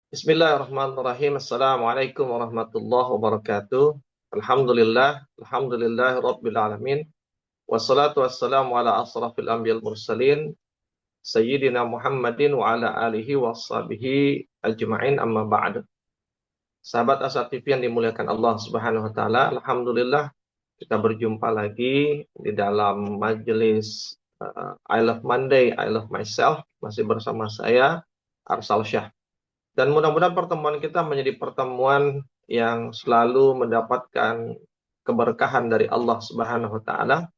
Bismillahirrahmanirrahim. Assalamualaikum warahmatullahi wabarakatuh. Alhamdulillah rabbil alamin. Wassalatu wassalamu ala asrafil anbiyal mursalin sayyidina Muhammadin wa ala alihi washabihi ajma'in, amma ba'du. Sahabat Asa TV yang dimuliakan Allah Subhanahu wa taala, alhamdulillah kita berjumpa lagi di dalam majelis I Love Monday, I Love Myself, masih bersama saya Arsal Syah. Dan mudah-mudahan pertemuan kita menjadi pertemuan yang selalu mendapatkan keberkahan dari Allah Subhanahu wa taala,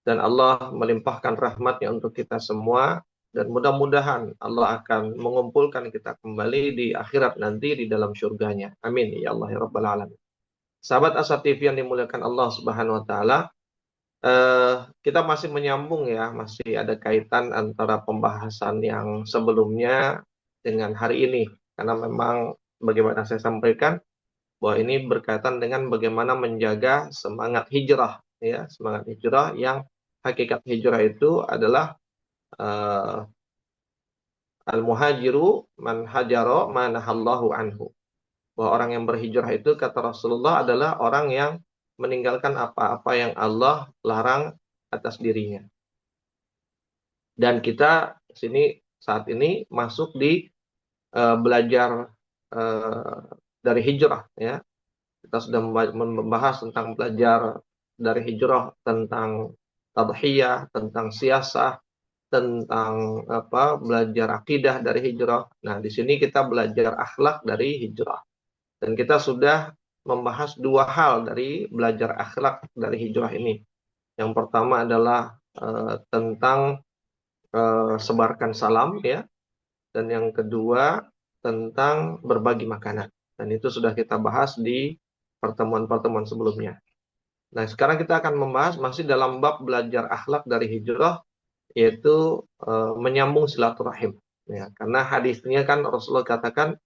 dan Allah melimpahkan rahmatnya untuk kita semua, dan mudah-mudahan Allah akan mengumpulkan kita kembali di akhirat nanti di dalam surganya. Amin ya Allah ya rabbal alamin. Sahabat Asa TV yang dimuliakan Allah Subhanahu wa taala, kita masih menyambung ya, masih ada kaitan antara pembahasan yang sebelumnya dengan hari ini. Karena memang bagaimana saya sampaikan bahwa ini berkaitan dengan bagaimana menjaga semangat hijrah ya, semangat hijrah yang hakikat hijrah itu adalah uh, al-muhajiru man hajaro manahallahu anhu. Bahwa orang yang berhijrah itu kata Rasulullah adalah orang yang meninggalkan apa-apa yang Allah larang atas dirinya. Dan kita sini saat ini masuk di belajar dari hijrah ya. Kita sudah membahas tentang belajar dari hijrah, tentang tadhiyah, tentang siasah, tentang belajar akidah dari hijrah. Nah, di sini kita belajar akhlak dari hijrah. Dan kita sudah membahas dua hal dari belajar akhlak dari hijrah ini. Yang pertama adalah tentang sebarkan salam ya, dan yang kedua tentang berbagi makanan. Dan itu sudah kita bahas di pertemuan-pertemuan sebelumnya. Nah, sekarang kita akan membahas masih dalam bab belajar akhlak dari hijrah, yaitu menyambung silaturahim. Ya, karena hadisnya kan Rasulullah katakan,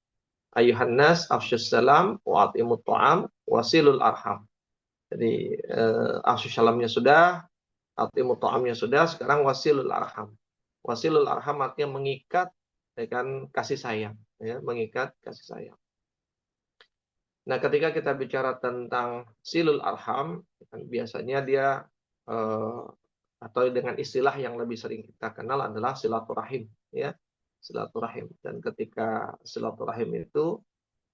ayuhan nas afsyus salam wa atimut ta'am wasilul arham. Jadi afsyus salamnya sudah, atimut ta'amnya sudah, sekarang wasilul arham. Wasilul arham artinya mengikat dengan kasih sayang, ya, mengikat kasih sayang. Nah, ketika kita bicara tentang silul arham, kan biasanya dia eh, atau dengan istilah yang lebih sering kita kenal adalah silaturahim, ya, silaturahim. Dan ketika silaturahim itu,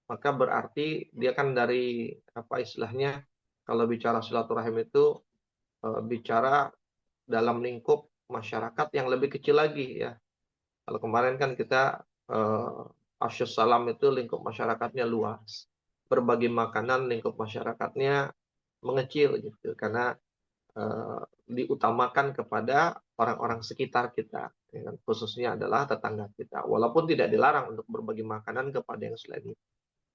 maka berarti dia kan dari apa istilahnya? Kalau bicara silaturahim itu bicara dalam lingkup masyarakat yang lebih kecil lagi, ya. Kalau kemarin kan kita Asyus Salam itu lingkup masyarakatnya luas. Berbagi makanan lingkup masyarakatnya mengecil gitu, karena diutamakan kepada orang-orang sekitar kita, ya kan? Khususnya adalah tetangga kita. Walaupun tidak dilarang untuk berbagi makanan kepada yang selain itu,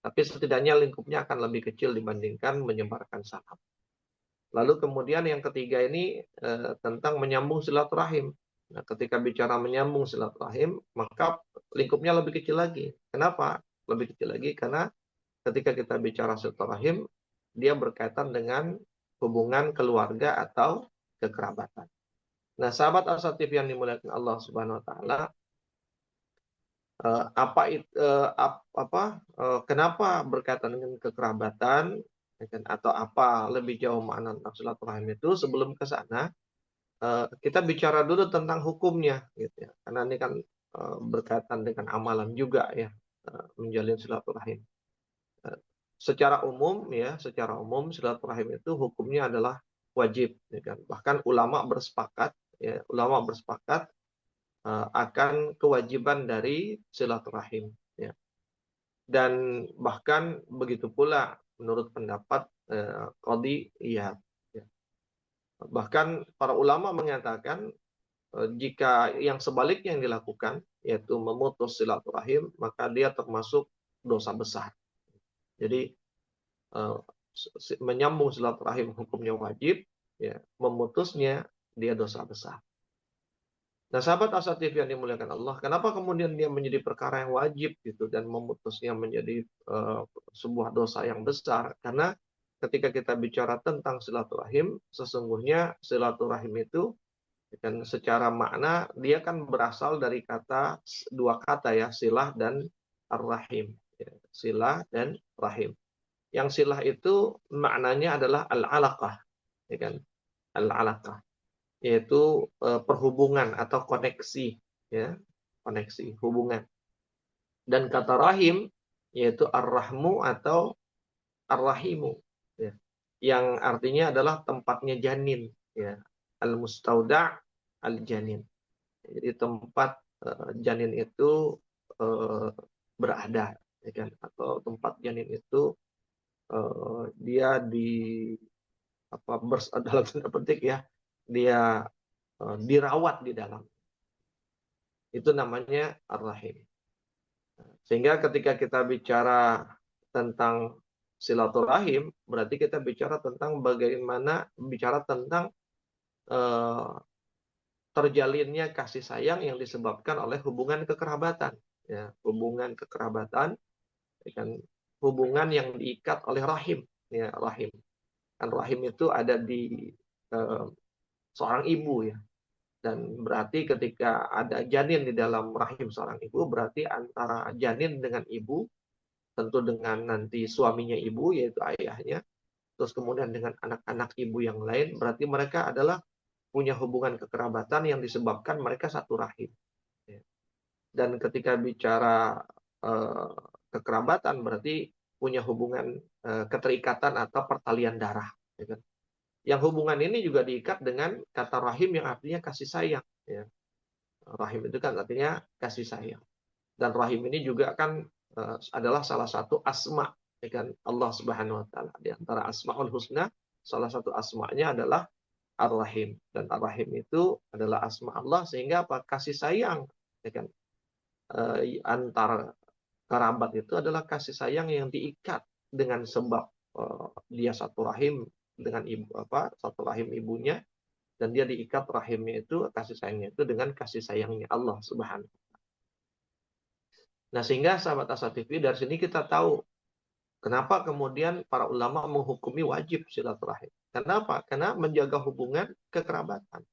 tapi setidaknya lingkupnya akan lebih kecil dibandingkan menyebarkan salam. Lalu kemudian yang ketiga ini tentang menyambung silaturahim. Nah, ketika bicara menyambung silaturahim, maka lingkupnya lebih kecil lagi. Kenapa? Lebih kecil lagi karena ketika kita bicara silaturahim, dia berkaitan dengan hubungan keluarga atau kekerabatan. Nah, sahabat Al-Satif yang dimuliakan Allah Subhanahu wa taala, kenapa berkaitan dengan kekerabatan, ya kan? Atau apa lebih jauh makna silaturahim itu? Sebelum ke sana, kita bicara dulu tentang hukumnya, gitu ya. Karena ini kan berkaitan dengan amalan juga ya, menjalin silaturahim. Eh, secara umum silaturahim itu hukumnya adalah wajib, ya kan. Bahkan ulama bersepakat akan kewajiban dari silaturahim, ya. Dan bahkan begitu pula menurut pendapat Qadhi Iyad, ya. Bahkan para ulama menyatakan jika yang sebaliknya yang dilakukan, yaitu memutus silaturahim, maka dia termasuk dosa besar. Jadi eh, menyambung silaturahim hukumnya wajib, ya, memutusnya dia dosa besar. Nah, sahabat Asa TV yang dimuliakan Allah, kenapa kemudian dia menjadi perkara yang wajib gitu dan memutusnya menjadi sebuah dosa yang besar? Karena ketika kita bicara tentang silaturahim, sesungguhnya silaturahim itu dan secara makna dia kan berasal dari dua kata ya, silah dan ar-rahim. Ya, silah dan rahim. Yang silah itu maknanya adalah al-alaqah, ya kan? Al-alaqah, yaitu perhubungan atau koneksi, ya, koneksi, hubungan. Dan kata rahim yaitu ar-rahmu atau ar-rahimu, ya, yang artinya adalah tempatnya janin, ya, al-mustauda' al-janin. Jadi tempat janin itu eh, berada, ya kan? Atau tempat janin itu dia di apa dalam tanda petik ya, dia dirawat di dalam. Itu namanya ar-rahim. Sehingga ketika kita bicara tentang silaturahim, berarti kita bicara tentang bagaimana bicara tentang eh, terjalinnya kasih sayang yang disebabkan oleh hubungan kekerabatan, ya, hubungan kekerabatan, ya kan, hubungan yang diikat oleh rahim, ya, rahim. Kan rahim itu ada di eh, seorang ibu, ya, dan berarti ketika ada janin di dalam rahim seorang ibu, berarti antara janin dengan ibu, tentu dengan nanti suaminya ibu yaitu ayahnya, terus kemudian dengan anak-anak ibu yang lain, berarti mereka adalah punya hubungan kekerabatan yang disebabkan mereka satu rahim. Ya. Dan ketika bicara eh, kekerabatan berarti punya hubungan keterikatan atau pertalian darah. Ya kan? Yang hubungan ini juga diikat dengan kata rahim yang artinya kasih sayang. Ya. Rahim itu kan artinya kasih sayang. Dan rahim ini juga kan adalah salah satu asma, ya kan, Allah Subhanahu wa taala. Di antara Asmaul Husna, salah satu asmanya adalah Ar-Rahim, dan Ar-Rahim itu adalah asma Allah, sehingga apa? Kasih sayang, ya kan, antar kerabat itu adalah kasih sayang yang diikat dengan sebab dia satu rahim dengan ibu, apa, satu rahim ibunya, dan dia diikat rahimnya itu, kasih sayangnya itu dengan kasih sayangnya Allah Subhanahu. Nah, sehingga sahabat Asa TV, dari sini kita tahu kenapa kemudian para ulama menghukumi wajib silaturahim. Kenapa? Karena menjaga hubungan kekerabatan,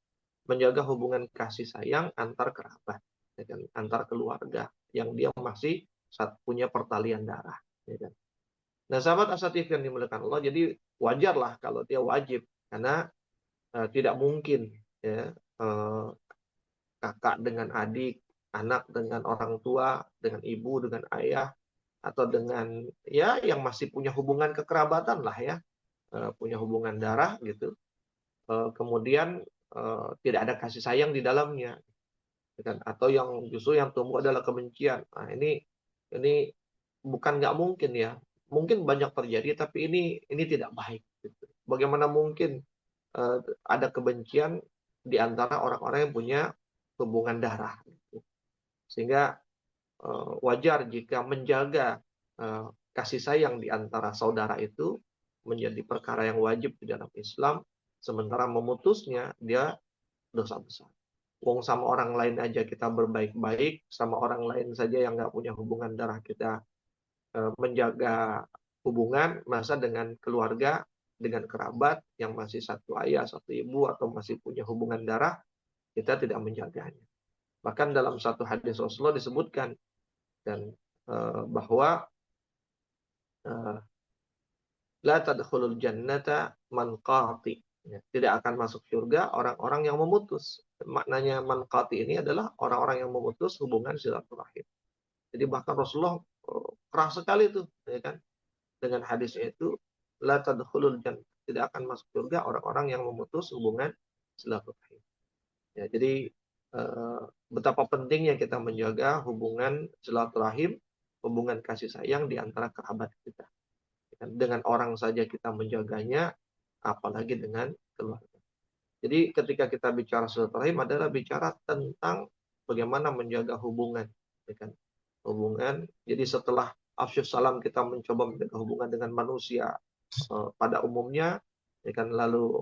menjaga hubungan kasih sayang antar kerabat, ya kan? Antar keluarga yang dia masih punya pertalian darah. Ya kan? Nah, sahabat Asa TV yang dimuliakan Allah, jadi wajarlah kalau dia wajib, karena tidak mungkin, ya, kakak dengan adik, anak dengan orang tua, dengan ibu dengan ayah, atau dengan ya yang masih punya hubungan kekerabatan lah, ya, punya hubungan darah gitu, kemudian tidak ada kasih sayang di dalamnya, ya kan? Atau yang justru yang tumbuh adalah kebencian. Nah, ini bukan nggak mungkin, ya, mungkin banyak terjadi, tapi ini tidak baik gitu. Bagaimana mungkin ada kebencian di antara orang-orang yang punya hubungan darah gitu. Sehingga wajar jika menjaga kasih sayang di antara saudara itu menjadi perkara yang wajib di dalam Islam, sementara memutusnya dia dosa besar. Wong sama orang lain aja kita berbaik-baik, sama orang lain saja yang nggak punya hubungan darah kita menjaga hubungan, masa dengan keluarga, dengan kerabat yang masih satu ayah, satu ibu, atau masih punya hubungan darah, kita tidak menjaganya. Bahkan dalam satu hadis Rasulullah disebutkan, dan bahwa la tadkhulul jannata man qati. Ya, tidak akan masuk surga orang-orang yang memutus. Maknanya man qati ini adalah orang-orang yang memutus hubungan silaturahim. Jadi bahkan Rasulullah keras sekali tuh, ya kan? Dengan hadisnya itu, la tadkhulul jannah, tidak akan masuk surga orang-orang yang memutus hubungan silaturahim. Ya, jadi betapa pentingnya kita menjaga hubungan silaturahim, hubungan kasih sayang di antara kerabat kita. Dengan orang saja kita menjaganya, apalagi dengan keluarga. Jadi ketika kita bicara silaturahim adalah bicara tentang bagaimana menjaga hubungan, ya kan? Hubungan. Jadi setelah afsyus salam kita mencoba menjaga hubungan dengan manusia pada umumnya, ya kan, lalu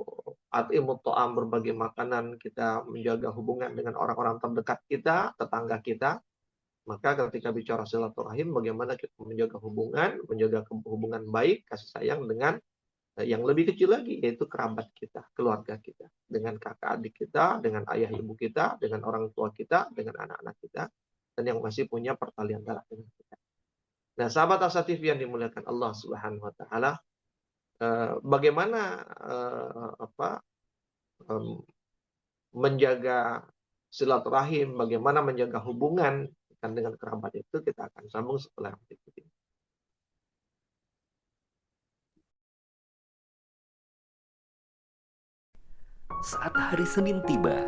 atimut ta'am, berbagi makanan, kita menjaga hubungan dengan orang-orang terdekat kita, tetangga kita. Maka ketika bicara silaturahim, bagaimana kita menjaga hubungan, menjaga hubungan baik, kasih sayang dengan yang lebih kecil lagi, yaitu kerabat kita, keluarga kita, dengan kakak adik kita, dengan ayah ibu kita, dengan orang tua kita, dengan anak-anak kita, dan yang masih punya pertalian darah dengan kita. Nah, sahabat Asa TV yang dimuliakan Allah Subhanahu wa taala, bagaimana em, menjaga silaturahim, bagaimana menjaga hubungan kan dengan kerabat itu kita akan sambung setelah berikut ini. Saat hari Senin tiba,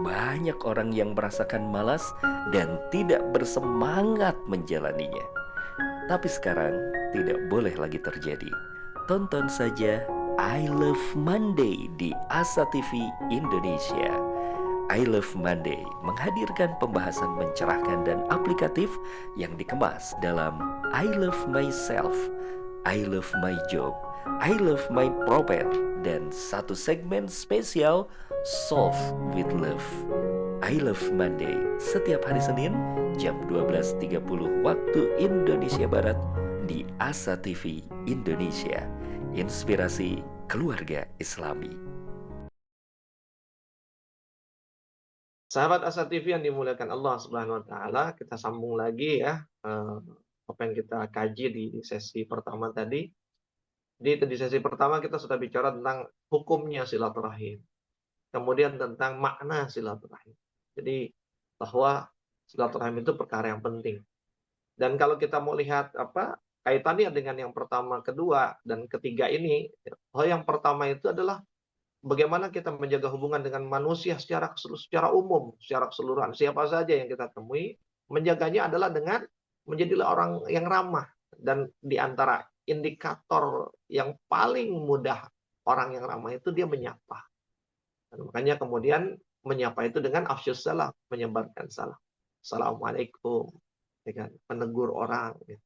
banyak orang yang merasakan malas dan tidak bersemangat menjalaninya. Tapi sekarang tidak boleh lagi terjadi. Tonton saja I Love Monday di Asa TV Indonesia. I Love Monday menghadirkan pembahasan mencerahkan dan aplikatif yang dikemas dalam I Love Myself, I Love My Job, I Love My Prophet, dan satu segmen spesial Solve with Love. I Love Monday setiap hari Senin jam 12.30 waktu Indonesia Barat di Asa TV Indonesia. Inspirasi keluarga Islami. Sahabat Asa TV yang dimuliakan Allah Subhanahu wa taala, kita sambung lagi ya apa yang kita kaji di sesi pertama tadi. Di sesi pertama kita sudah bicara tentang hukumnya silaturahim. Kemudian tentang makna silaturahim. Jadi bahwa silaturahim itu perkara yang penting. Dan kalau kita mau lihat kaitannya dengan yang pertama, kedua, dan ketiga ini, yang pertama itu adalah bagaimana kita menjaga hubungan dengan manusia secara umum, secara keseluruhan. Siapa saja yang kita temui, menjaganya adalah dengan menjadilah orang yang ramah. Dan di antara indikator yang paling mudah orang yang ramah itu dia menyapa. Dan makanya kemudian menyapa itu dengan afsyus salam, menyebarkan salam. Assalamualaikum, ya kan? Menegur orang. Gitu.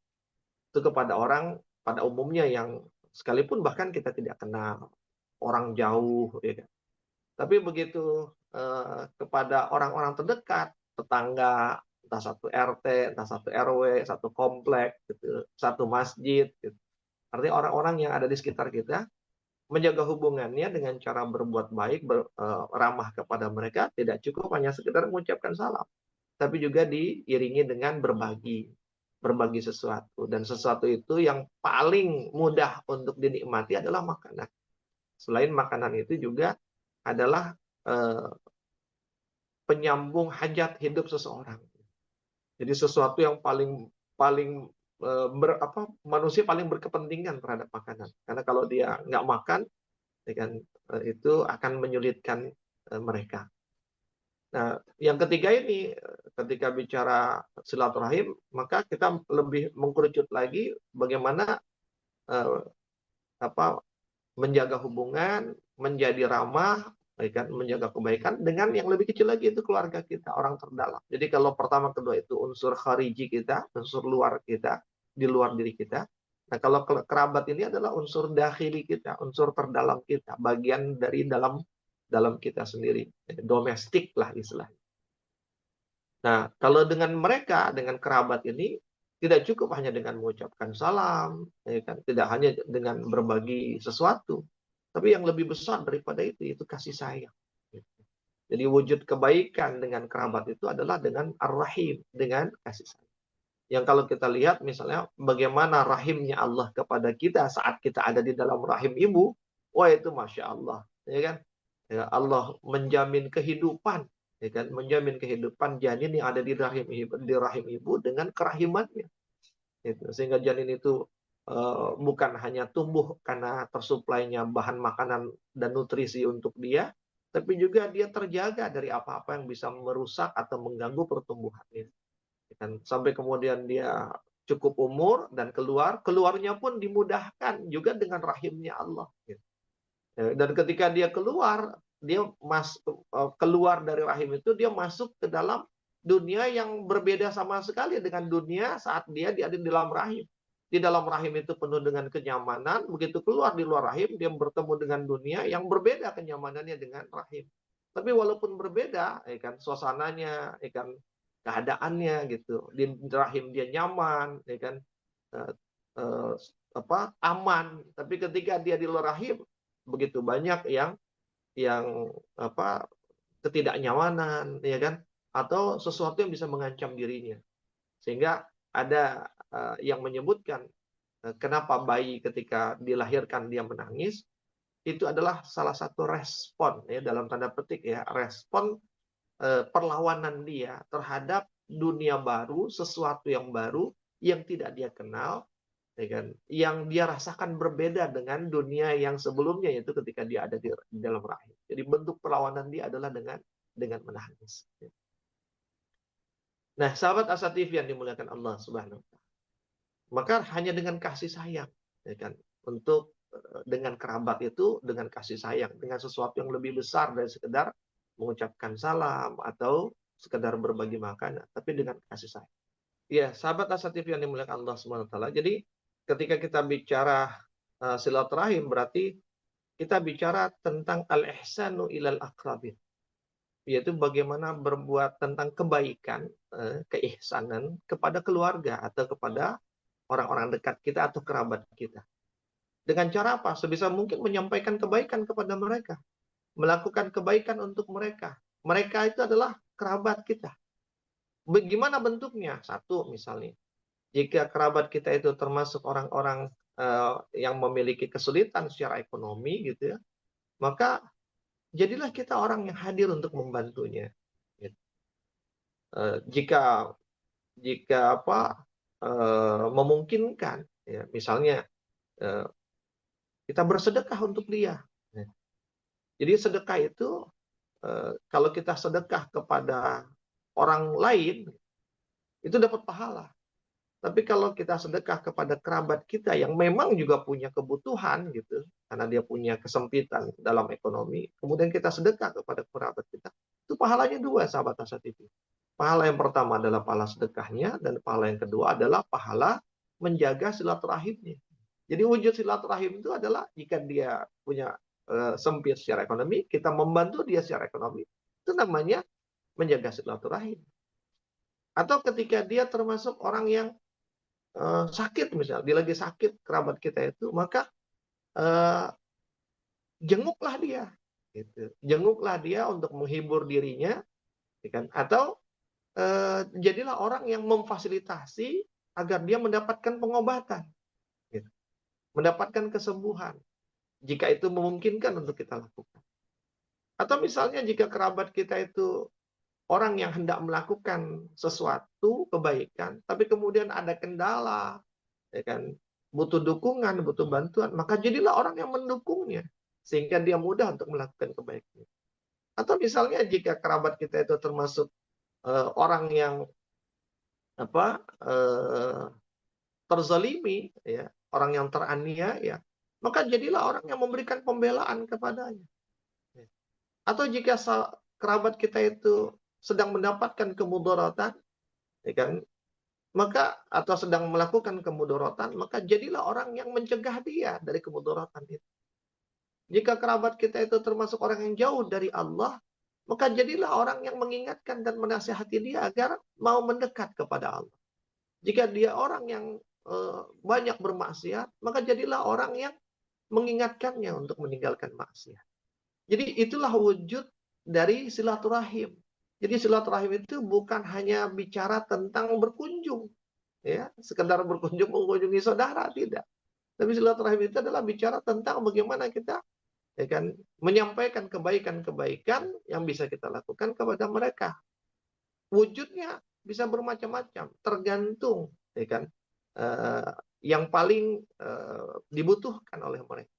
Itu kepada orang pada umumnya yang sekalipun bahkan kita tidak kenal, orang jauh, ya kan? Tapi begitu kepada orang-orang terdekat, tetangga, entah satu RT, entah satu RW, satu komplek, gitu, satu masjid, gitu. Artinya orang-orang yang ada di sekitar kita, menjaga hubungannya dengan cara berbuat baik, ramah kepada mereka, tidak cukup hanya sekedar mengucapkan salam, tapi juga diiringi dengan berbagi sesuatu. Dan sesuatu itu yang paling mudah untuk dinikmati adalah makanan. Selain makanan itu juga adalah penyambung hajat hidup seseorang. Jadi sesuatu yang paling paling manusia paling berkepentingan terhadap makanan. Karena kalau dia nggak makan, ya kan, itu akan menyulitkan mereka. Nah, yang ketiga ini, ketika bicara silaturahim, maka kita lebih mengkerucut lagi bagaimana eh, menjaga hubungan, menjadi ramah, ya kan, menjaga kebaikan dengan yang lebih kecil lagi itu keluarga kita, orang terdalam. Jadi kalau pertama, kedua itu unsur khariji kita, unsur luar kita, di luar diri kita. Nah, kalau kerabat ini adalah unsur dakhili kita, unsur terdalam kita, bagian dari dalam kita sendiri, domestik lah istilahnya. Nah, kalau dengan mereka, dengan kerabat ini, tidak cukup hanya dengan mengucapkan salam, ya kan? Tidak hanya dengan berbagi sesuatu, tapi yang lebih besar daripada itu kasih sayang. Jadi wujud kebaikan dengan kerabat itu adalah dengan ar-rahim, dengan kasih sayang. Yang kalau kita lihat misalnya bagaimana rahimnya Allah kepada kita saat kita ada di dalam rahim ibu, wah itu Masya Allah. Ya kan? Ya, Allah menjamin kehidupan, ya kan? Menjamin kehidupan janin yang ada di rahim ibu dengan kerahimannya. Gitu. Sehingga janin itu bukan hanya tumbuh karena tersuplainya bahan makanan dan nutrisi untuk dia, tapi juga dia terjaga dari apa-apa yang bisa merusak atau mengganggu pertumbuhannya. Dan sampai kemudian dia cukup umur dan keluarnya pun dimudahkan juga dengan rahimnya Allah. Gitu. Dan ketika dia keluar dari rahim itu, dia masuk ke dalam dunia yang berbeda sama sekali dengan dunia saat dia ada di dalam rahim. Di dalam rahim itu penuh dengan kenyamanan, begitu keluar di luar rahim, dia bertemu dengan dunia yang berbeda kenyamanannya dengan rahim. Tapi walaupun berbeda, ya kan, suasananya, ya kan, keadaannya gitu. Di rahim dia nyaman, ya kan, eh, eh, aman. Tapi ketika dia di luar rahim, begitu banyak yang ketidaknyamanan, ya kan, atau sesuatu yang bisa mengancam dirinya. Sehingga ada yang menyebutkan kenapa bayi ketika dilahirkan dia menangis, itu adalah salah satu respon ya dalam tanda petik ya, respon perlawanan dia terhadap dunia baru, sesuatu yang baru yang tidak dia kenal, ya kan? Yang dia rasakan berbeda dengan dunia yang sebelumnya, yaitu ketika dia ada di dalam rahim. Jadi bentuk perlawanan dia adalah dengan menangis. Nah, sahabat Asa TV yang dimuliakan Allah Subhanahu wa taala. Maka hanya dengan kasih sayang, ya kan? Untuk dengan kerabat itu dengan kasih sayang, dengan sesuatu yang lebih besar dari sekedar mengucapkan salam atau sekedar berbagi makanan, tapi dengan kasih sayang. Ya, sahabat Asa TV yang dimuliakan Allah Subhanahu wa taala. Jadi ketika kita bicara silaturahim berarti kita bicara tentang al-ihsanu ilal aqrabin, yaitu bagaimana berbuat tentang kebaikan, keihsanan kepada keluarga atau kepada orang-orang dekat kita atau kerabat kita. Dengan cara apa? Sebisa mungkin menyampaikan kebaikan kepada mereka, melakukan kebaikan untuk mereka. Mereka itu adalah kerabat kita. Bagaimana bentuknya? Satu, misalnya, jika kerabat kita itu termasuk orang-orang yang memiliki kesulitan secara ekonomi, gitu ya, maka jadilah kita orang yang hadir untuk membantunya. Gitu. Jika jika apa memungkinkan, ya, misalnya eh, kita bersedekah untuk dia. Ya. Jadi sedekah itu kalau kita sedekah kepada orang lain itu dapat pahala. Tapi kalau kita sedekah kepada kerabat kita yang memang juga punya kebutuhan gitu, karena dia punya kesempitan dalam ekonomi, kemudian kita sedekah kepada kerabat kita, itu pahalanya dua, sahabat Asa TV. Pahala yang pertama adalah pahala sedekahnya, dan pahala yang kedua adalah pahala menjaga silaturahimnya. Jadi wujud silaturahim itu adalah jika dia punya sempit secara ekonomi, kita membantu dia secara ekonomi. Itu namanya menjaga silaturahim. Atau ketika dia termasuk orang yang sakit, misalnya dia lagi sakit kerabat kita itu, maka uh, jenguklah dia, gitu. Jenguklah dia untuk menghibur dirinya, ya kan? Atau jadilah orang yang memfasilitasi agar dia mendapatkan pengobatan, gitu. Mendapatkan kesembuhan jika itu memungkinkan untuk kita lakukan. Atau misalnya jika kerabat kita itu orang yang hendak melakukan sesuatu kebaikan, tapi kemudian ada kendala, ya kan, butuh dukungan, butuh bantuan, maka jadilah orang yang mendukungnya sehingga dia mudah untuk melakukan kebaikan. Atau misalnya jika kerabat kita itu termasuk orang yang apa terzalimi, ya, orang yang teraniaya, maka jadilah orang yang memberikan pembelaan kepadanya. Atau jika kerabat kita itu sedang mendapatkan kemudaratan, ya kan, maka atau sedang melakukan kemudaratan, maka jadilah orang yang mencegah dia dari kemudaratan itu. Jika kerabat kita itu termasuk orang yang jauh dari Allah, maka jadilah orang yang mengingatkan dan menasihati dia agar mau mendekat kepada Allah. Jika dia orang yang banyak bermaksiat, maka jadilah orang yang mengingatkannya untuk meninggalkan maksiat. Jadi itulah wujud dari silaturahim. Jadi silaturahim itu bukan hanya bicara tentang berkunjung, ya, sekedar berkunjung mengunjungi saudara, tidak. Tapi silaturahim itu adalah bicara tentang bagaimana kita, ya kan, menyampaikan kebaikan-kebaikan yang bisa kita lakukan kepada mereka. Wujudnya bisa bermacam-macam, tergantung, ya kan, yang paling dibutuhkan oleh mereka.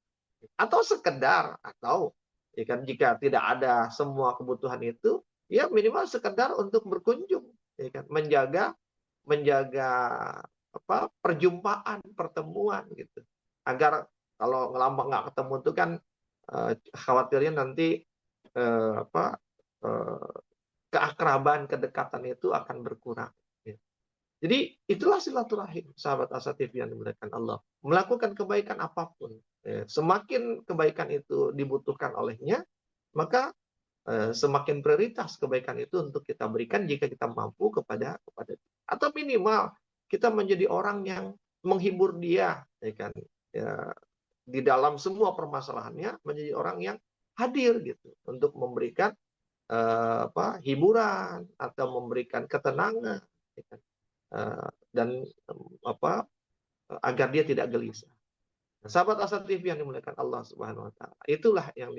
Atau sekedar, atau ya kan, jika tidak ada semua kebutuhan itu, ya minimal sekedar untuk berkunjung, ya kan, menjaga apa perjumpaan, pertemuan gitu. Agar kalau lama nggak ketemu itu kan khawatirnya nanti apa keakraban, kedekatan itu akan berkurang. Ya. Jadi itulah silaturahim, sahabat Asa TV yang dimuliakan Allah. Melakukan kebaikan apapun, ya, semakin kebaikan itu dibutuhkan olehnya, maka semakin prioritas kebaikan itu untuk kita berikan jika kita mampu kepada atau minimal kita menjadi orang yang menghibur dia, ya kan, ya, di dalam semua permasalahannya, menjadi orang yang hadir gitu untuk memberikan hiburan atau memberikan ketenangan, ya kan. dan apa agar dia tidak gelisah. Nah, sahabat Asa TV yang dimuliakan Allah Subhanahu wa taala. Itulah yang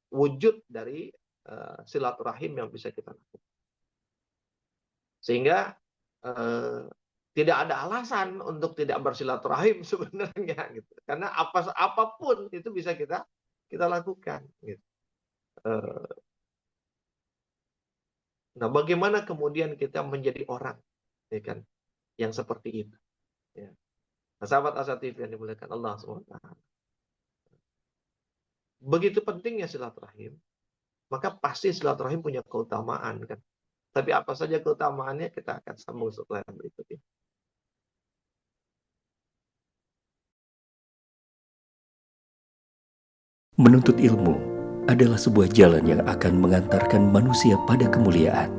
wujud dari silaturahim yang bisa kita lakukan. Sehingga eh, tidak ada alasan untuk tidak bersilaturahim sebenarnya gitu. Karena apapun itu bisa kita lakukan gitu. Eh, nah, bagaimana kemudian kita menjadi orang ya kan yang seperti itu ya. Nah, sahabat Asa TV yang dimuliakan Allah SWT. Begitu pentingnya silaturahim, maka pasti silaturahim punya keutamaan kan. Tapi apa saja keutamaannya kita akan sambung setelah yang berikut ini. Menuntut ilmu adalah sebuah jalan yang akan mengantarkan manusia pada kemuliaan.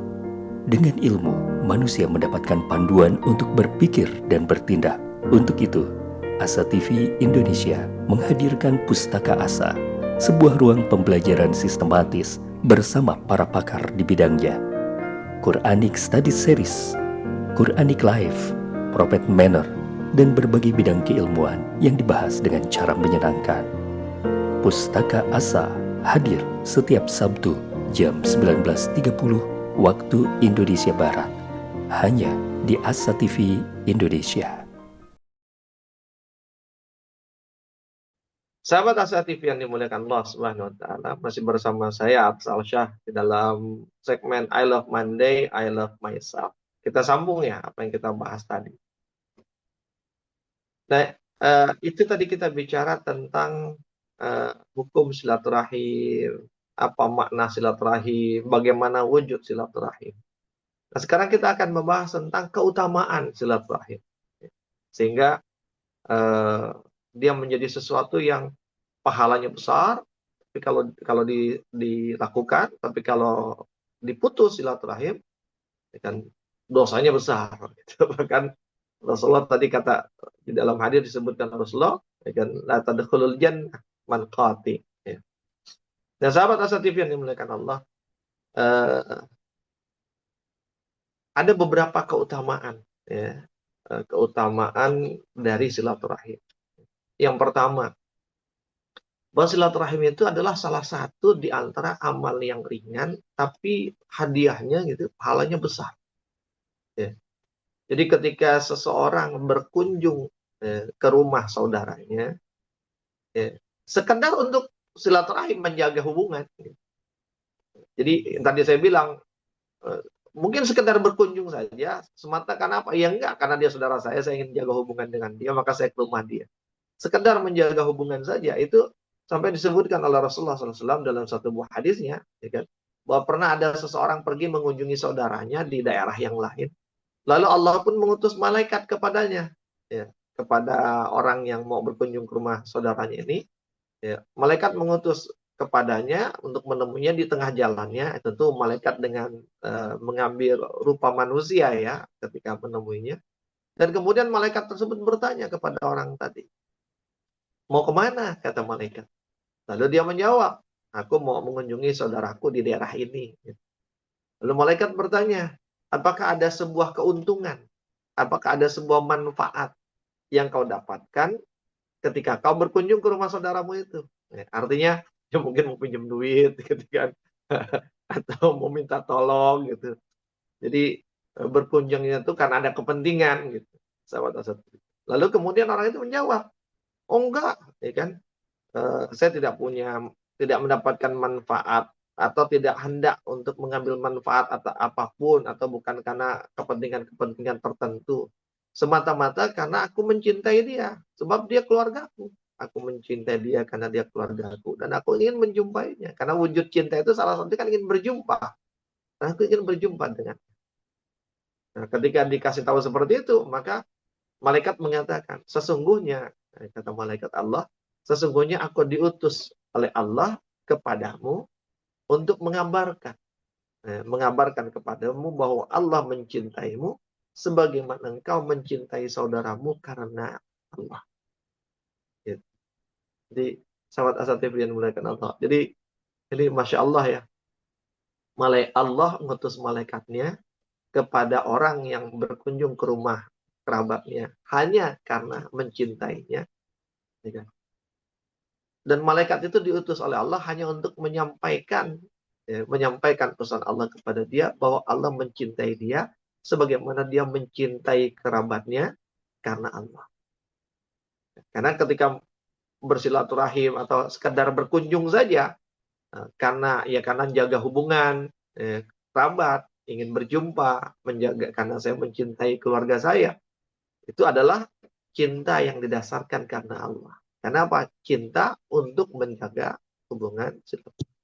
Dengan ilmu, manusia mendapatkan panduan untuk berpikir dan bertindak. Untuk itu, Asa TV Indonesia menghadirkan Pustaka Asa, sebuah ruang pembelajaran sistematis bersama para pakar di bidangnya. Quranic Study Series, Quranic Life, Prophet Manner, dan berbagai bidang keilmuan yang dibahas dengan cara menyenangkan. Pustaka Asa hadir setiap Sabtu jam 19.30 waktu Indonesia Barat, hanya di Asa TV Indonesia. Sahabat Asa TV yang dimuliakan Allah Subhanahu wa taala, masih bersama saya Absal Syah di dalam segmen I Love Monday, I Love Myself. Kita sambung ya apa yang kita bahas tadi. Nah, itu tadi kita bicara tentang hukum silaturahim, apa makna silaturahim, bagaimana wujud silaturahim. Nah, sekarang kita akan membahas tentang keutamaan silaturahim. Sehingga dia menjadi sesuatu yang pahalanya besar, tapi kalau dilakukan, tapi kalau diputus silaturahim, kan dosanya besar. Gitu. Bahkan Rasulullah tadi kata di dalam hadis disebutkan Rasulullah, kan la tadkhulul jannah man qati. Ya. Dan sahabat Asa TV yang dimuliakan Allah, ada beberapa keutamaan, ya, keutamaan dari silaturahim. Yang pertama, bahwa silaturahim itu adalah salah satu di antara amal yang ringan, tapi hadiahnya gitu, pahalanya besar. Ya. Jadi ketika seseorang berkunjung ke rumah saudaranya, ya, sekedar untuk silaturahim menjaga hubungan. Jadi tadi saya bilang, mungkin sekedar berkunjung saja, semata karena apa? Ya enggak, karena dia saudara saya ingin jaga hubungan dengan dia, maka saya ke rumah dia. Sekedar menjaga hubungan saja, itu sampai disebutkan oleh Rasulullah SAW dalam satu buah hadisnya, ya kan, bahwa pernah ada seseorang pergi mengunjungi saudaranya di daerah yang lain, lalu Allah pun mengutus malaikat kepadanya, ya, kepada orang yang mau berkunjung ke rumah saudaranya ini, ya, malaikat mengutus kepadanya untuk menemuinya di tengah jalannya. Tentu malaikat dengan mengambil rupa manusia ya ketika menemuinya. Dan kemudian malaikat tersebut bertanya kepada orang tadi, mau kemana? Kata malaikat. Lalu dia menjawab, aku mau mengunjungi saudaraku di daerah ini. Lalu malaikat bertanya, apakah ada sebuah keuntungan? Apakah ada sebuah manfaat yang kau dapatkan ketika kau berkunjung ke rumah saudaramu itu? Ya, artinya, ya mungkin mau pinjam duit, gitu kan. Atau mau minta tolong, gitu. Jadi, berkunjungnya itu karena ada kepentingan, gitu. Sahabat Asad. Lalu kemudian orang itu menjawab, oh enggak, ya kan. Saya tidak mendapatkan manfaat atau tidak hendak untuk mengambil manfaat atau apapun atau bukan karena kepentingan-kepentingan tertentu. Semata-mata karena aku mencintai dia, sebab dia keluargaku. Aku mencintai dia karena dia keluargaku dan aku ingin menjumpainya. Karena wujud cinta itu salah satu kan ingin berjumpa. Dan aku ingin berjumpa dengan. Nah, ketika dikasih tahu seperti itu, maka malaikat mengatakan, sesungguhnya, kata malaikat Allah, sesungguhnya aku diutus oleh Allah kepadamu untuk mengabarkan kepadamu bahwa Allah mencintaimu sebagaimana engkau mencintai saudaramu karena Allah. Gitu. Jadi, sahabat Asatif yang dimuliakan Allah. Jadi, ini Masya Allah ya. Allah mengutus malaikatnya kepada orang yang berkunjung ke rumah kerabatnya hanya karena mencintainya, ya kan? Dan malaikat itu diutus oleh Allah hanya untuk menyampaikan, ya, menyampaikan pesan Allah kepada dia bahwa Allah mencintai dia sebagaimana dia mencintai kerabatnya karena Allah. Karena ketika bersilaturahim atau sekedar berkunjung saja, karena jaga hubungan, kerabat, ingin berjumpa, menjaga karena saya mencintai keluarga saya, itu adalah cinta yang didasarkan karena Allah. Karena apa? Cinta untuk menjaga hubungan silaturahim.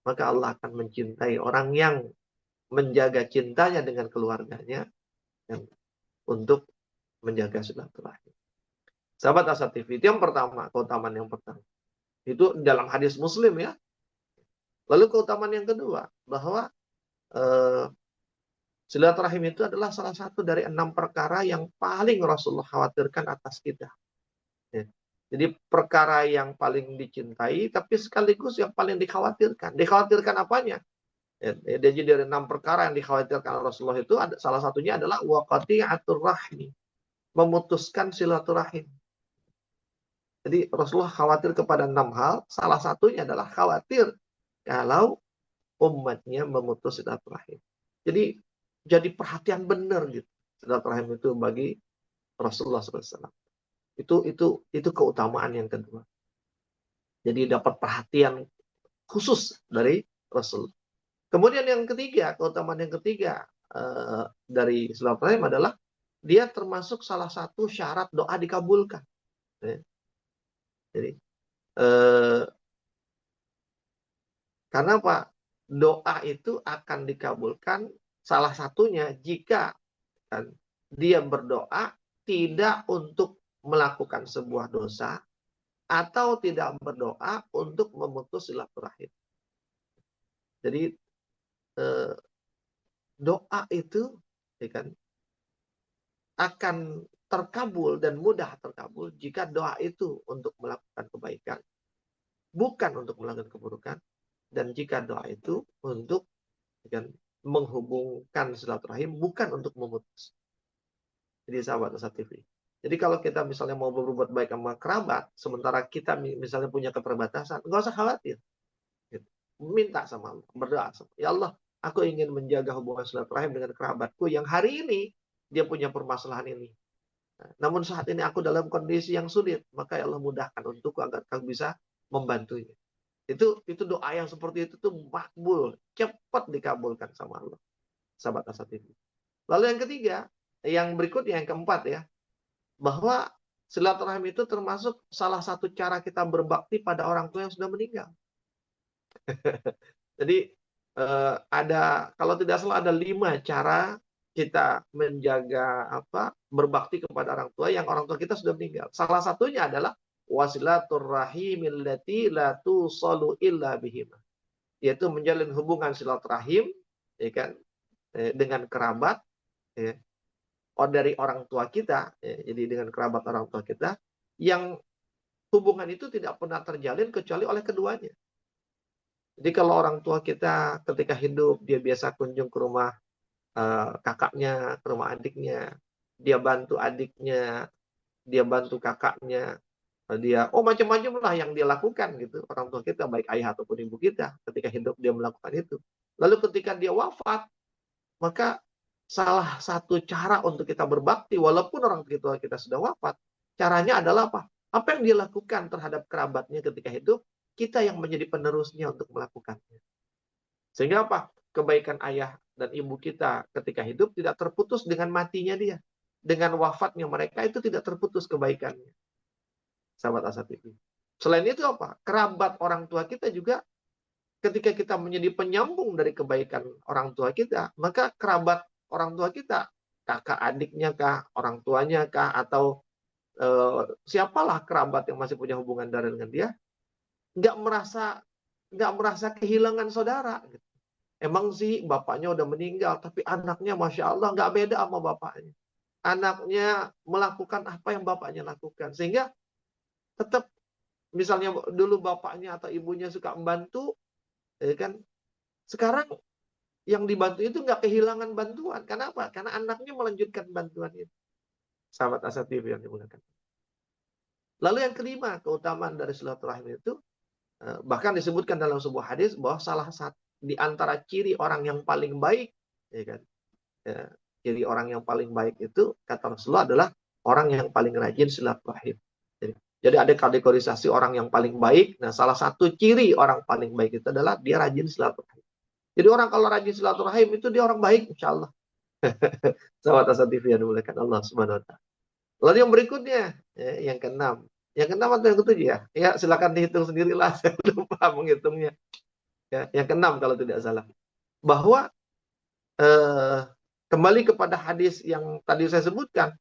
Maka Allah akan mencintai orang yang menjaga cintanya dengan keluarganya dan untuk menjaga silaturahim. Sahabat Asa TV, itu yang pertama, keutamaan yang pertama. Itu dalam hadis Muslim ya. Lalu keutamaan yang kedua, bahwa eh, silaturahim itu adalah salah satu dari 6 perkara yang paling Rasulullah khawatirkan atas kita. Ya. Jadi perkara yang paling dicintai, tapi sekaligus yang paling dikhawatirkan. Dikhawatirkan apanya? Ya, jadi dari 6 perkara yang dikhawatirkan Rasulullah itu ada, salah satunya adalah waqati'atur rahmi, memutuskan silaturahim. Jadi Rasulullah khawatir kepada 6 hal, salah satunya adalah khawatir kalau umatnya memutus silaturahim. Jadi perhatian benar gitu. Silaturahim itu bagi Rasulullah SAW. Itu keutamaan yang kedua. Jadi dapat perhatian khusus dari Rasul. Kemudian yang ketiga, keutamaan yang ketiga dari silaturahim adalah dia termasuk salah satu syarat doa dikabulkan. Jadi karena apa? Doa itu akan dikabulkan salah satunya jika kan, dia berdoa tidak untuk melakukan sebuah dosa atau tidak berdoa untuk memutus silaturahim. Jadi doa itu ya kan, akan terkabul dan mudah terkabul jika doa itu untuk melakukan kebaikan, bukan untuk melakukan keburukan, dan jika doa itu untuk ya kan, menghubungkan silaturahim, bukan untuk memutus. Jadi sahabat Asa TV. Jadi kalau kita misalnya mau berbuat baik sama kerabat, sementara kita misalnya punya keterbatasan, nggak usah khawatir. Gitu. Minta sama Allah, berdoa sama ya Allah, aku ingin menjaga hubungan silaturahim dengan kerabatku yang hari ini dia punya permasalahan ini. Namun saat ini aku dalam kondisi yang sulit, maka ya Allah mudahkan untukku agar kau bisa membantunya. Itu doa yang seperti itu tuh makbul, cepat dikabulkan sama Allah. Sahabat Asa TV. Lalu yang ketiga, yang berikutnya yang keempat ya, bahwa silaturahim itu termasuk salah satu cara kita berbakti pada orang tua yang sudah meninggal. Jadi ada, kalau tidak salah ada 5 cara kita menjaga berbakti kepada orang tua yang orang tua kita sudah meninggal. Salah satunya adalah wasilaturrahimil lati la tusalu illa bihim. Yaitu menjalin hubungan silaturahim ya kan, dengan kerabat ya, dari orang tua kita ya, jadi dengan kerabat orang tua kita yang hubungan itu tidak pernah terjalin kecuali oleh keduanya. Jadi kalau orang tua kita ketika hidup dia biasa kunjung ke rumah kakaknya, ke rumah adiknya, dia bantu adiknya, dia bantu kakaknya, dia macam-macam lah yang dia lakukan gitu. Orang tua kita baik ayah ataupun ibu kita ketika hidup dia melakukan itu. Lalu ketika dia wafat, maka salah satu cara untuk kita berbakti walaupun orang tua kita sudah wafat, caranya adalah apa? Apa yang dia lakukan terhadap kerabatnya ketika hidup, kita yang menjadi penerusnya untuk melakukannya. Sehingga apa? Kebaikan ayah dan ibu kita ketika hidup tidak terputus dengan matinya dia. Dengan wafatnya mereka itu tidak terputus kebaikannya. Sahabat Asa TV. Selain itu apa? Kerabat orang tua kita juga ketika kita menjadi penyambung dari kebaikan orang tua kita, maka kerabat orang tua kita, kakak adiknya kah, orang tuanya kah, atau siapalah kerabat yang masih punya hubungan darah dengan dia, nggak merasa kehilangan saudara. Gitu. Emang sih bapaknya udah meninggal, tapi anaknya Masya Allah nggak beda sama bapaknya. Anaknya melakukan apa yang bapaknya lakukan. Sehingga tetap misalnya dulu bapaknya atau ibunya suka membantu, ya kan? Sekarang yang dibantu itu nggak kehilangan bantuan. Kenapa? Karena anaknya melanjutkan bantuan itu. Sahabat Asa TV yang dimuliakan. Lalu yang kelima, keutamaan dari silaturahim itu, bahkan disebutkan dalam sebuah hadis bahwa salah satu di antara ciri orang yang paling baik, ya kan, ya, ciri orang yang paling baik itu kata Rasulullah adalah orang yang paling rajin silaturahim. Jadi ada kategorisasi orang yang paling baik. Nah, salah satu ciri orang paling baik itu adalah dia rajin silaturahim. Jadi orang kalau rajin silaturahim itu dia orang baik, insya Allah. Sahabat Asa TV yang dimuliakan Allah Subhanahu Wa Taala. Lalu yang berikutnya, ya, yang keenam. Yang keenam atau yang ketujuh ya? Ya silakan dihitung sendirilah. Saya belum paham menghitungnya. Ya, yang keenam kalau tidak salah. Bahwa kembali kepada hadis yang tadi saya sebutkan,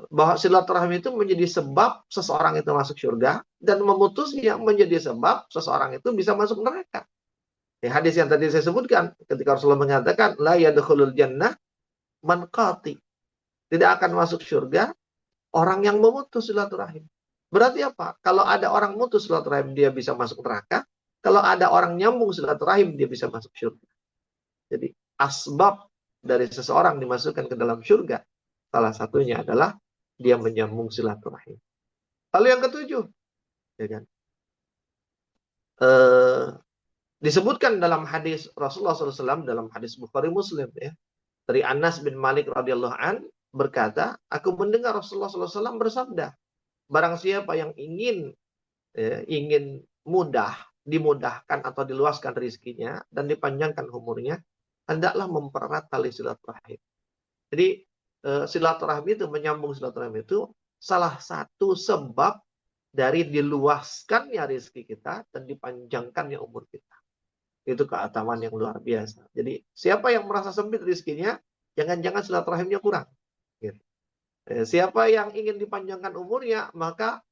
bahwa silaturahmi itu menjadi sebab seseorang itu masuk surga dan memutusnya menjadi sebab seseorang itu bisa masuk neraka. Ya, hadis yang tadi saya sebutkan ketika Rasulullah mengatakan la yadkhulul jannah man qati. Tidak akan masuk surga orang yang memutus silaturahim. Berarti apa? Kalau ada orang mutus silaturahim dia bisa masuk neraka. Kalau ada orang nyambung silaturahim dia bisa masuk surga. Jadi asbab dari seseorang dimasukkan ke dalam surga salah satunya adalah dia menyambung silaturahim. Lalu yang ketujuh, ya kan? Disebutkan dalam hadis Rasulullah SAW dalam hadis Bukhari Muslim ya dari Anas bin Malik radhiyallahu an berkata, aku mendengar Rasulullah SAW bersabda, barang siapa yang ingin dimudahkan atau diluaskan rezekinya dan dipanjangkan umurnya, hendaklah mempererat tali silaturahim. Jadi silaturahmi itu, menyambung silaturahmi itu salah satu sebab dari diluaskannya rezeki kita dan dipanjangkannya umur kita. Itu keutamaan yang luar biasa. Jadi siapa yang merasa sempit rezekinya, jangan-jangan silaturahimnya kurang. Gitu. Siapa yang ingin dipanjangkan umurnya, maka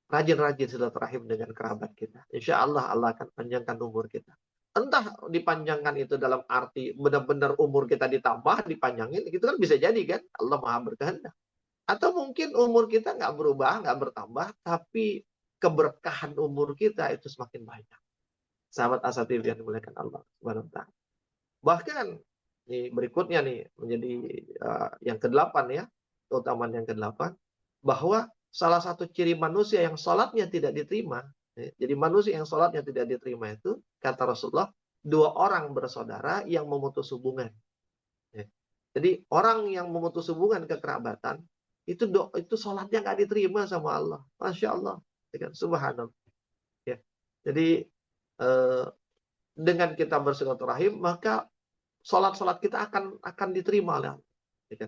rajin-rajin silaturahim dengan kerabat kita. Insya Allah Allah akan panjangkan umur kita. Entah dipanjangkan itu dalam arti benar-benar umur kita ditambah, dipanjangin, gitu kan bisa jadi kan. Allah Maha berkehendak. Atau mungkin umur kita nggak berubah, nggak bertambah, tapi keberkahan umur kita itu semakin banyak. Sahabat Asa TV yang dimuliakan Allah Subhanahu wa Ta'ala. Bahkan ini berikutnya nih menjadi yang ke-8 ya, keutamaan yang ke-8, bahwa salah satu ciri manusia yang sholatnya tidak diterima, jadi manusia yang sholatnya tidak diterima itu, kata Rasulullah, 2 orang bersaudara yang memutus hubungan. Jadi orang yang memutus hubungan kekerabatan, itu sholatnya nggak diterima sama Allah. Masya Allah. Subhanallah. Ya. Jadi dengan kita bersilaturahim, maka sholat-sholat kita akan diterima oleh Allah. Ya.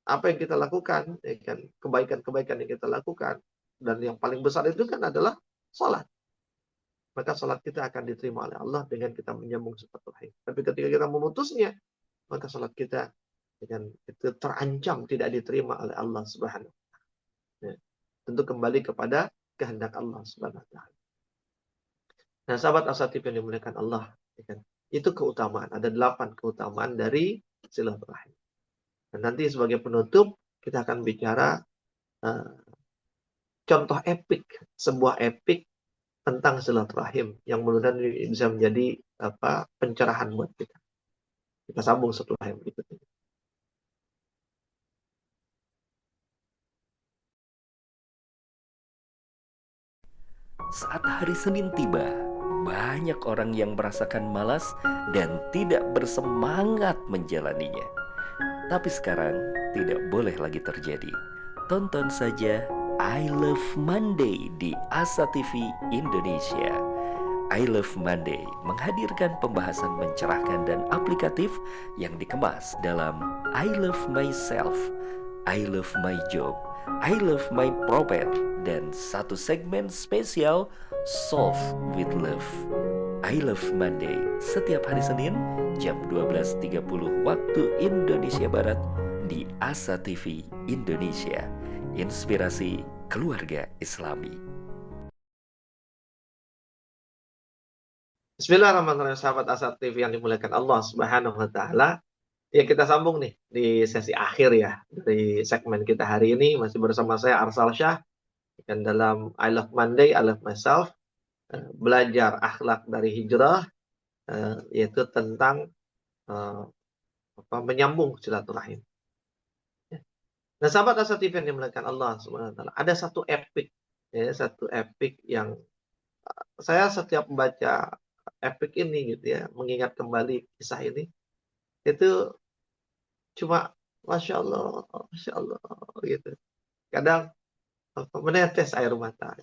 Apa yang kita lakukan, ya kan, kebaikan-kebaikan yang kita lakukan, dan yang paling besar itu kan adalah sholat. Maka sholat kita akan diterima oleh Allah dengan kita menyambung silaturahim. Tapi ketika kita memutusnya, maka sholat kita itu terancam tidak diterima oleh Allah Subhanahu wa Ta'ala. Ya. Tentu kembali kepada kehendak Allah Subhanahu wa Ta'ala. Nah, sahabat Asatib yang dimuliakan Allah, ya kan? Itu keutamaan. Ada 8 keutamaan dari silaturahim. Dan nanti sebagai penutup kita akan bicara contoh epik, sebuah epik tentang silaturahim yang mudah-mudahan bisa menjadi pencerahan buat kita. Kita sambung setelah yang berikut ini. Saat hari Senin tiba, banyak orang yang merasakan malas dan tidak bersemangat menjalaninya. Tapi sekarang tidak boleh lagi terjadi. Tonton saja I Love Monday di Asa TV Indonesia. I Love Monday menghadirkan pembahasan mencerahkan dan aplikatif yang dikemas dalam I Love Myself, I Love My Job, I Love My Prophet, dan satu segmen spesial Solve with Love. I Love Monday setiap hari Senin jam 12.30 waktu Indonesia Barat di Asa TV Indonesia. Inspirasi keluarga Islami. Bismillahirrahmanirrahim, sahabat Asa TV yang dimuliakan Allah Subhanahu wa Ta'ala. Ya, kita sambung nih di sesi akhir ya dari segmen kita hari ini, masih bersama saya Arsal Syah dan dalam I Love Monday, I Love Myself, belajar akhlak dari hijrah, yaitu tentang eh, menyambung silaturahim. Ya. Nah, sahabat Asa TV yang dimuliakan Allah Subhanahu wa taala, ada satu epic, ya, satu epic yang saya setiap membaca epic ini gitu ya, mengingat kembali kisah ini, itu cuma Masya Allah gitu. Kadang menetes air mata.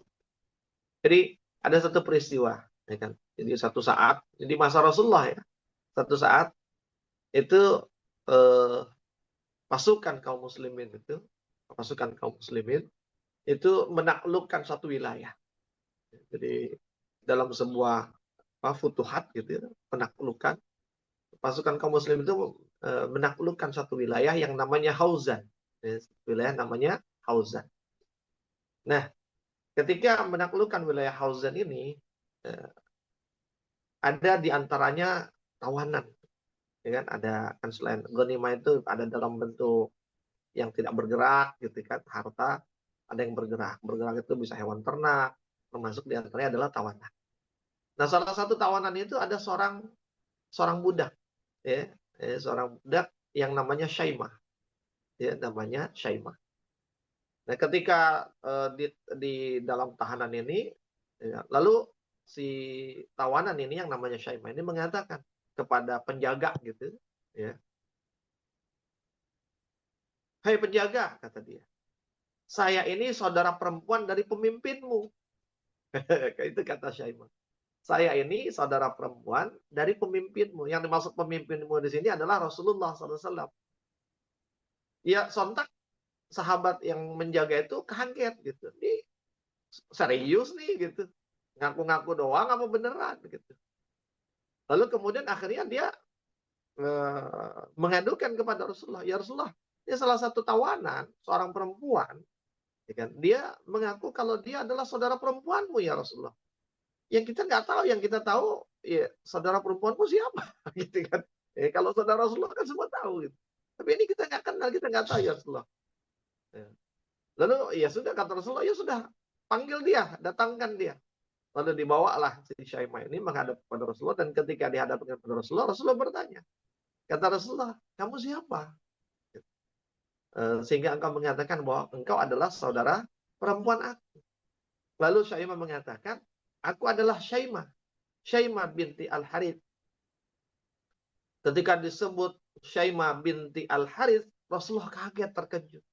Jadi ada satu peristiwa, ya kan. Jadi satu saat, di masa Rasulullah ya, satu saat itu eh, pasukan kaum muslimin itu, pasukan kaum muslimin itu menaklukkan satu wilayah. Jadi dalam sebuah futuhat gitu ya, penaklukan, pasukan kaum muslim itu menaklukkan satu wilayah yang namanya Hauzan. Ya, wilayah namanya Hauzan. Nah, ketika menaklukkan wilayah Hauzan ini, eh, ada di antaranya tawanan, ya kan? Ada kan selain ghanimah itu ada dalam bentuk yang tidak bergerak, gitu kan? Harta ada yang bergerak. Bergerak itu bisa hewan ternak, termasuk di antaranya adalah tawanan. Nah, salah satu tawanan itu ada seorang seorang budak, ya, seorang budak yang namanya Syaimah, ya, namanya Syaimah. Nah, ketika di dalam tahanan ini, ya, lalu si tawanan ini yang namanya Syaimah ini mengatakan kepada penjaga gitu, ya, "Hai penjaga," kata dia, "saya ini saudara perempuan dari pemimpinmu." Itu kata Syaimah. "Saya ini saudara perempuan dari pemimpinmu." Yang dimaksud pemimpinmu di sini adalah Rasulullah SAW. Ya, sontak sahabat yang menjaga itu kaget gitu. Ini serius nih gitu. Ngaku-ngaku doang apa beneran gitu. Lalu kemudian akhirnya dia mengadukan kepada Rasulullah, "Ya Rasulullah, ini salah satu tawanan, seorang perempuan, ya kan? Dia mengaku kalau dia adalah saudara perempuanmu ya Rasulullah. Yang kita nggak tahu, yang kita tahu ya saudara perempuanmu siapa, gitu kan? Kalau saudara Rasulullah kan semua tahu gitu. Tapi ini kita nggak kenal, kita nggak tahu ya Rasulullah." Ya. Lalu ya sudah kata Rasulullah, ya sudah panggil dia, datangkan dia. Lalu dibawalah si Syaimah ini menghadap kepada Rasulullah, dan ketika dihadapkan kepada Rasulullah, Rasulullah bertanya. Kata Rasulullah, "Kamu siapa?" Sehingga engkau mengatakan bahwa engkau adalah saudara perempuan aku. Lalu Syaimah mengatakan, "Aku adalah Syaimah. Syaimah binti Al-Harith." Ketika disebut Syaimah binti Al-Harith, Rasulullah kaget, terkejut.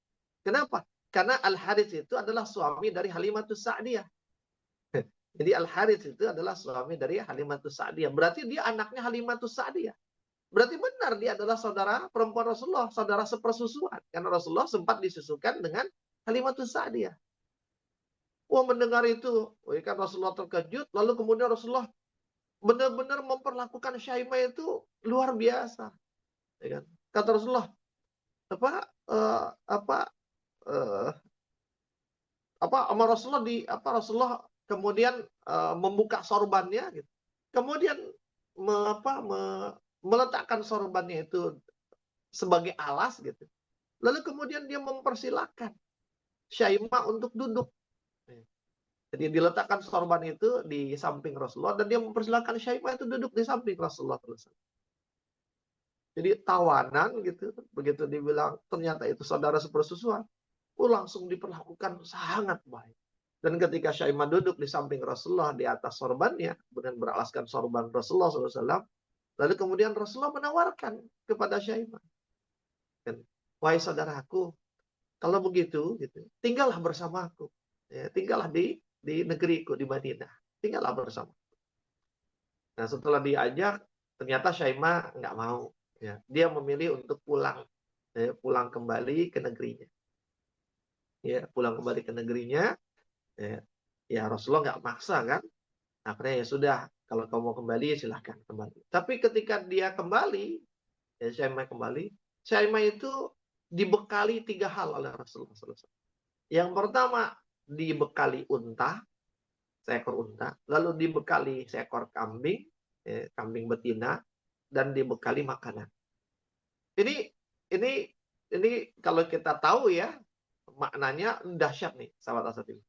Kenapa? Karena Al-Harith itu adalah suami dari Halimatus Sa'diyah. Jadi Al-Harith itu adalah suami dari Halimatus Sa'diyah. Berarti dia anaknya Halimatus Sa'diyah. Berarti benar dia adalah saudara perempuan Rasulullah, saudara sepersusuan. Karena Rasulullah sempat disusukan dengan Halimatus Sa'diyah. Wah, mendengar itu, kan Rasulullah terkejut, lalu kemudian Rasulullah benar-benar memperlakukan Syaimah itu luar biasa. Ya kan? Kata Rasulullah, apa, apa, eh, sama Rasulullah Rasulullah kemudian membuka sorbannya, gitu. Kemudian meletakkan sorbannya itu sebagai alas gitu. Lalu kemudian dia mempersilahkan Syaimah untuk duduk. Jadi diletakkan sorban itu di samping Rasulullah dan dia mempersilahkan Syaimah itu duduk di samping Rasulullah terus. Jadi tawanan gitu, begitu dibilang ternyata itu saudara sepersusuan, langsung diperlakukan sangat baik. Dan ketika Syaimah duduk di samping Rasulullah di atas sorbannya, kemudian beralaskan sorban Rasulullah SAW, lalu kemudian Rasulullah menawarkan kepada Syaimah, "Wahai saudaraku, kalau begitu, gitu, tinggallah bersamaku, ya, tinggallah di negeriku di Madinah, tinggallah bersama." Nah, setelah diajak, ternyata Syaimah nggak mau. Ya. Dia memilih untuk pulang, ya, pulang kembali ke negerinya. Ya, pulang kembali ke negerinya. Ya, ya Rasulullah nggak maksa kan. Akhirnya ya sudah, kalau kamu mau kembali silahkan kembali. Tapi ketika dia kembali, ya Syaimah kembali, Syaimah itu dibekali 3 hal oleh Rasulullah SAW. Yang pertama, dibekali unta, seekor unta, lalu dibekali seekor kambing, kambing betina, dan dibekali makanan. Ini ini ini kalau kita tahu ya, maknanya dahsyat nih, sahabat Asatid.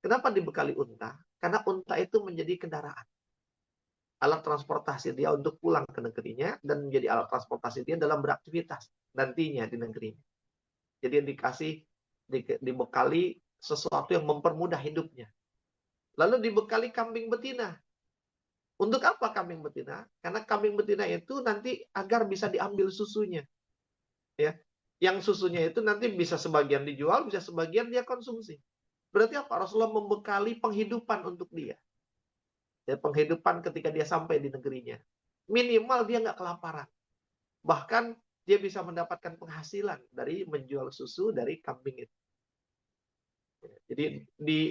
Kenapa dibekali unta? Karena unta itu menjadi kendaraan. alat transportasi dia untuk pulang ke negerinya dan menjadi alat transportasi dia dalam beraktivitas nantinya di negerinya. Jadi dibekali sesuatu yang mempermudah hidupnya. Lalu dibekali kambing betina. Untuk apa kambing betina? Karena kambing betina itu nanti agar bisa diambil susunya. Ya. Yang susunya itu nanti bisa sebagian dijual, bisa sebagian dia konsumsi. Berarti apa? Rasulullah membekali penghidupan untuk dia. Ya, penghidupan ketika dia sampai di negerinya. Minimal dia nggak kelaparan. Bahkan dia bisa mendapatkan penghasilan dari menjual susu dari kambing itu. Jadi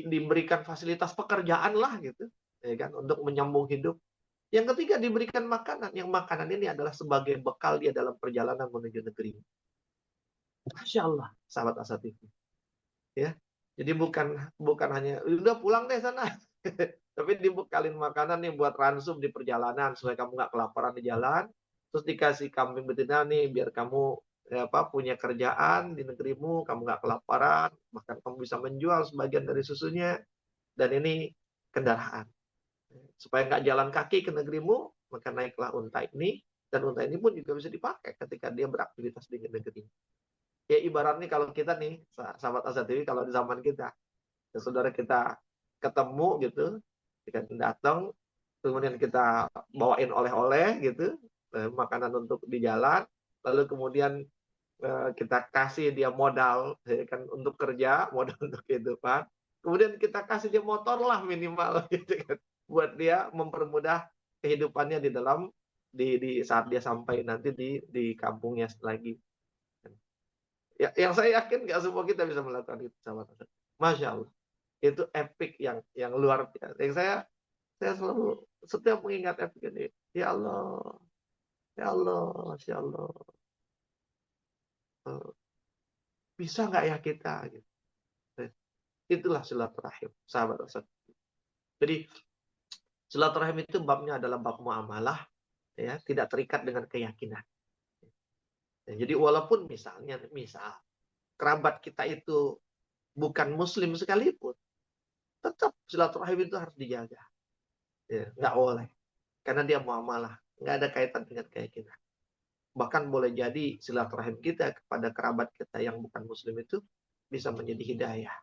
diberikan fasilitas pekerjaan lah gitu, ya kan, untuk menyambung hidup. Yang ketiga diberikan makanan. Yang makanan ini adalah sebagai bekal dia dalam perjalanan menuju negeri. Masya Allah, sahabat Asatid. Ya, jadi bukan hanya udah pulang deh sana, tapi dibekalin makanan nih buat ransum di perjalanan supaya kamu nggak kelaparan di jalan. Terus dikasih kambing betina nih biar kamu punya kerjaan di negerimu, kamu nggak kelaparan, bahkan kamu bisa menjual sebagian dari susunya. Dan ini kendaraan. Supaya nggak jalan kaki ke negerimu, maka naiklah unta ini. Dan unta ini pun juga bisa dipakai ketika dia beraktivitas di negeri. Ya ibaratnya kalau kita nih, sahabat Asatiri, kalau di zaman kita, ya, saudara kita ketemu gitu, kita datang, kemudian kita bawain oleh-oleh gitu, makanan untuk di jalan, lalu kemudian kita kasih dia modal ya kan untuk kerja, modal untuk kehidupan. Kemudian kita kasih dia motor lah minimal gitu kan buat dia mempermudah kehidupannya di dalam di saat dia sampai nanti di kampungnya lagi. Ya, yang saya yakin nggak semua kita bisa melakukan itu sama. Masya Allah. Itu epic yang luar biasa. Yang saya selalu setiap mengingat epic ini, ya Allah, ya Allah, Masya Allah. Bisa nggak ya kita? Gitu. Itulah silaturahim, sahabat Rasul. Jadi silaturahim itu babnya adalah bab muamalah, ya, tidak terikat dengan keyakinan. Ya, jadi walaupun misal kerabat kita itu bukan Muslim sekalipun, tetap silaturahim itu harus dijaga. Ya, nggak boleh, karena dia muamalah, nggak ada kaitan dengan keyakinan. Bahkan boleh jadi silaturahim kita kepada kerabat kita yang bukan Muslim itu bisa menjadi hidayah.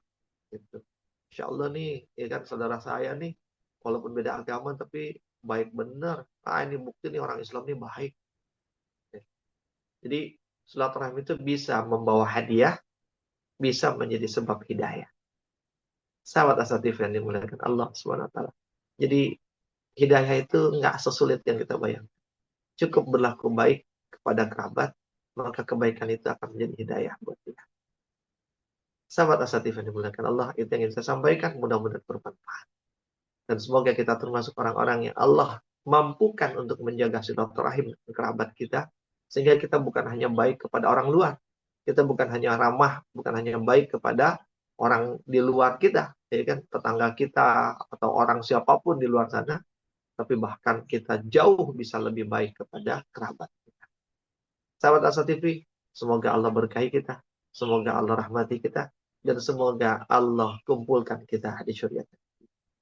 Gitu. Insya Allah nih, ya kan saudara saya nih, walaupun beda agama tapi baik benar. Ini bukti nih orang Islam nih baik. Jadi silaturahim itu bisa membawa hadiah, bisa menjadi sebab hidayah. Sahabat Asatif yang dimuliakan Allah SWT. Jadi hidayah itu nggak sesulit yang kita bayangkan. Cukup berlaku baik kepada kerabat, maka kebaikan itu akan menjadi hidayah buat kita. Sahabat Asatif yang dimuliakan Allah, itu yang ingin saya sampaikan, mudah-mudahan bermanfaat. Dan semoga kita termasuk orang-orang yang Allah mampukan untuk menjaga silaturahim kerabat kita, sehingga kita bukan hanya baik kepada orang luar, kita bukan hanya ramah, bukan hanya baik kepada orang di luar kita, ya kan, tetangga kita atau orang siapapun di luar sana, tapi bahkan kita jauh bisa lebih baik kepada kerabat kita. Sahabat Asa TV, semoga Allah berkahi kita, semoga Allah rahmati kita, dan semoga Allah kumpulkan kita di syurga.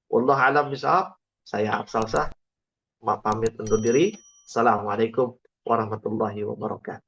Wallahu a'lam bishawab. Saya Absal Sah, pamit undur diri. Assalamualaikum warahmatullahi wabarakatuh.